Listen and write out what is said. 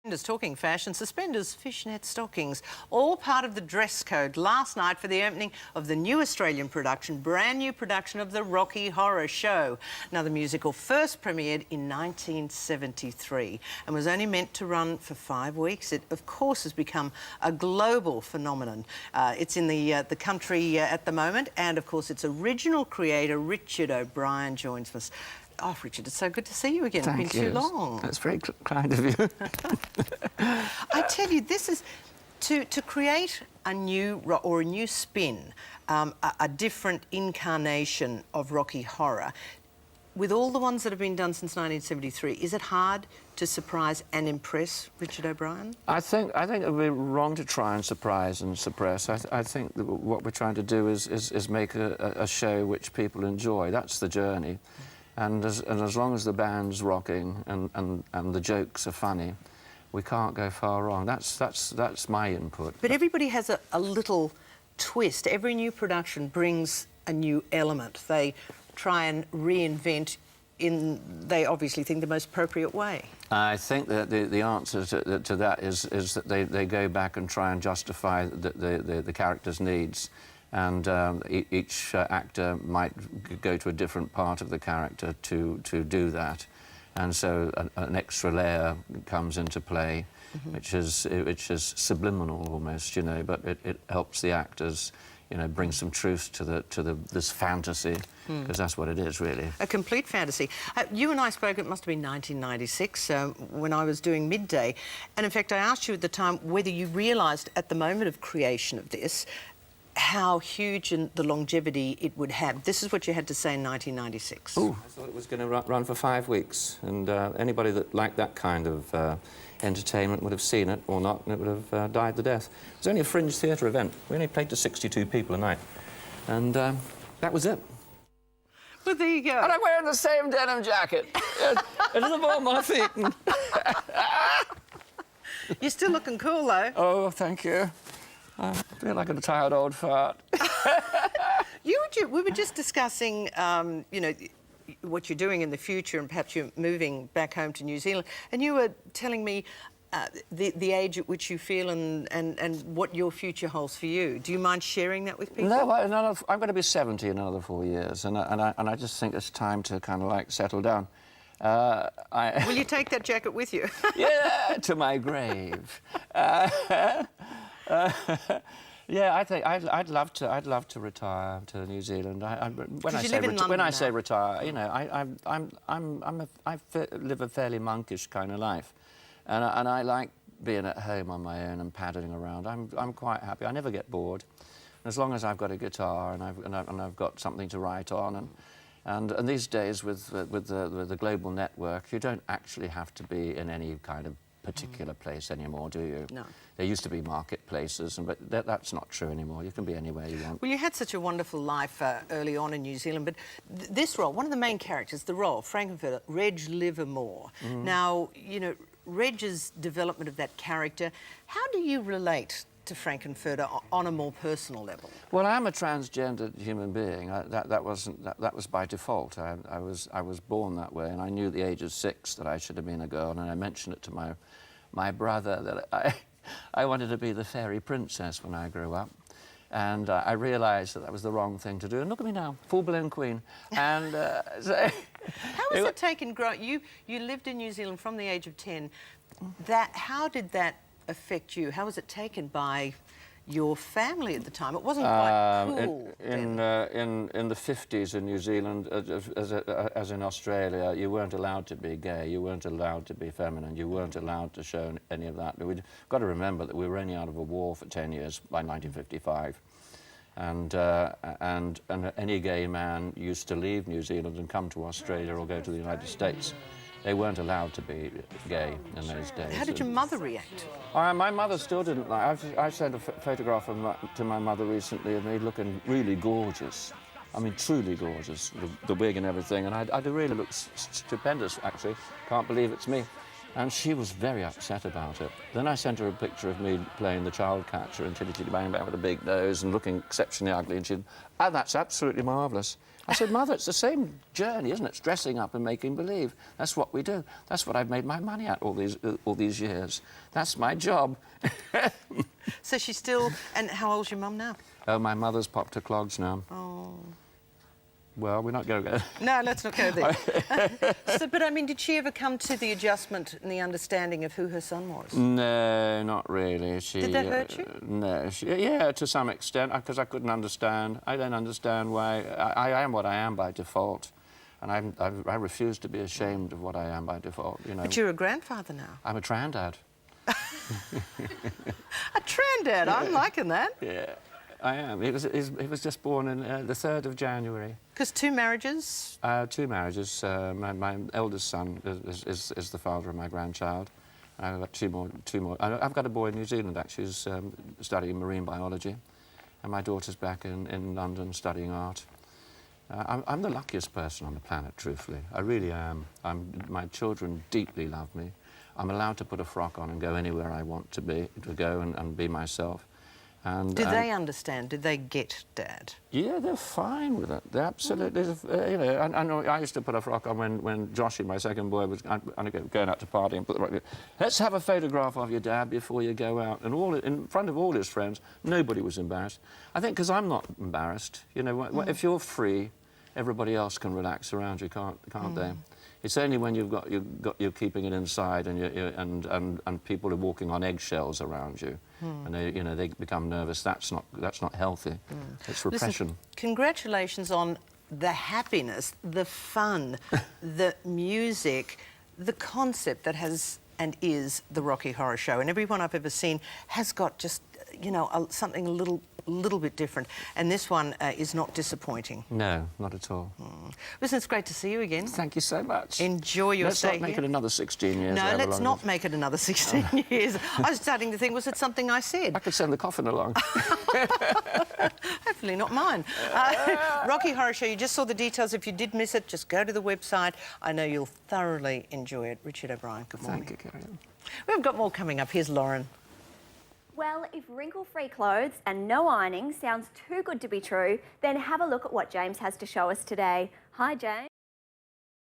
Talking fashion, suspenders, fishnet stockings, all part of the dress code last night for the opening of the new Australian production, brand new production of the Rocky Horror Show. Now, the musical first premiered in 1973 and was only meant to run for 5 weeks. It, of course, has become a global phenomenon. It's in the country at the moment, and, of course, its original creator, Richard O'Brien, joins us. Oh, Richard, it's so good to see you again. Thank it's been you. too long. That's very kind of you. I tell you, this is to create a new or a new spin, a different incarnation of Rocky Horror. With all the ones that have been done since 1973, is it hard to surprise and impress Richard O'Brien? I think it would be wrong to try and surprise and suppress. I think that what we're trying to do is make a show which people enjoy. That's the journey. And as long as the band's rocking and the jokes are funny, we can't go far wrong. That's my input. But everybody has a little twist. Every new production brings a new element. They try and reinvent in, they obviously think, the most appropriate way. I think that the answer to that is that they go back and try and justify the character's needs. And each actor might go to a different part of the character to do that, and so an extra layer comes into play, which is subliminal almost, you know. But it helps the actors, you know, bring some truth to this fantasy, because that's what it is, really. A complete fantasy. You and I spoke, it must have been 1996, when I was doing Midday, and in fact I asked you at the time whether you realised at the moment of creation of this how huge and the longevity it would have. This is what you had to say in 1996. Ooh. I thought it was going to run for 5 weeks, and anybody that liked that kind of entertainment would have seen it or not, and it would have died the death. It was only a fringe theatre event. We only played to 62 people a night, and that was it. Well, there you go. And I'm wearing the same denim jacket. It's the ball my feet. You're still looking cool, though. Oh, thank you. I feel like a tired old fart. We were just discussing, you know, what you're doing in the future, and perhaps you're moving back home to New Zealand, and you were telling me the age at which you feel and what your future holds for you. Do you mind sharing that with people? No, I'm going to be 70 in another 4 years, and I just think it's time to kind of, like, settle down. Will you take that jacket with you? Yeah, to my grave. Yeah, I think I'd love to retire to New Zealand. When I say retire, you know, I live a fairly monkish kind of life, and I like being at home on my own and paddling around. I'm quite happy. I never get bored, as long as I've got a guitar and I've got something to write on. And these days with the global network, you don't actually have to be in any kind of particular place anymore, do you? No. There used to be marketplaces, but that's not true anymore. You can be anywhere you want. Well, you had such a wonderful life early on in New Zealand, but this role, one of the main characters, the role, Frankenfurter, Reg Livermore. Now, you know, Reg's development of that character, how do you relate to Frankenfurter on a more personal level? Well, I'm a transgendered human being. That was by default. I was born that way, and I knew at the age of 6 that I should have been a girl, and I mentioned it to my brother that I wanted to be the fairy princess when I grew up. And I realised that was the wrong thing to do. And look at me now, full-blown queen. And so... How was it taken growing? You lived in New Zealand from the age of 10. How did that affect you? How was it taken by your family at the time? It wasn't quite cool. In the 50s in New Zealand, as in Australia, you weren't allowed to be gay, you weren't allowed to be feminine, you weren't allowed to show any of that. We've got to remember that we were only out of a war for 10 years by 1955. And any gay man used to leave New Zealand and come to Australia or go to the United States. They weren't allowed to be gay in those days. How did your mother react? My mother still didn't like... I sent a photograph to my mother recently of me looking really gorgeous. I mean, truly gorgeous, the wig and everything, and I really look stupendous, actually. Can't believe it's me. And she was very upset about it. Then I sent her a picture of me playing the child catcher and Chitty Chitty Bang Bang with a big nose and looking exceptionally ugly, and she said, "Oh, that's absolutely marvellous." I said, "Mother, it's the same journey, isn't it? It's dressing up and making believe. That's what we do. That's what I've made my money at all these years. That's my job." So she's still... And how old's your mum now? Oh, my mother's popped her clogs now. Oh. Well, we're not going to go... No, let's not go there. But, I mean, did she ever come to the adjustment and the understanding of who her son was? No, not really. Did that hurt you? No. Yeah, to some extent, because I couldn't understand. I don't understand why... I am what I am by default, and I refuse to be ashamed of what I am by default, you know. But you're a grandfather now. I'm a trandad. A trandad, I'm liking that. Yeah. I am. He was just born in the 3rd of January. Because 2 marriages? 2 marriages. My eldest son is the father of my grandchild. I've got two more. I've got a boy in New Zealand, actually, who's studying marine biology. And my daughter's back in London studying art. I'm the luckiest person on the planet, truthfully. I really am. My children deeply love me. I'm allowed to put a frock on and go anywhere I want to go and be myself. And, Did they understand? Did they get Dad? Yeah, they're fine with it. They're absolutely, you know, I know I used to put a frock on when Joshy, my second boy, was going out to party and put the rock. Let's have a photograph of your dad before you go out. And in front of all his friends, nobody was embarrassed. I think because I'm not embarrassed. You know, if you're free, everybody else can relax around you, can't they? It's only when you're keeping it inside and people are walking on eggshells around you, and they become nervous. That's not healthy. It's repression. Listen, congratulations on the happiness, the fun, the music, the concept that has and is the Rocky Horror Show. And everyone I've ever seen has got just, you know, something a little bit different. And this one is not disappointing. No, not at all. Listen, it's great to see you again. Thank you so much. Enjoy your stay here. Let's not make it another 16 years. No, let's not make it another 16 years. I was starting to think, was it something I said? I could send the coffin along. Hopefully not mine. Rocky Horror Show, you just saw the details. If you did miss it, just go to the website. I know you'll thoroughly enjoy it. Richard O'Brien, good morning. Thank you, Kerri-Anne. We've got more coming up. Here's Lauren. Well, if wrinkle-free clothes and no ironing sounds too good to be true, then have a look at what James has to show us today. Hi, James.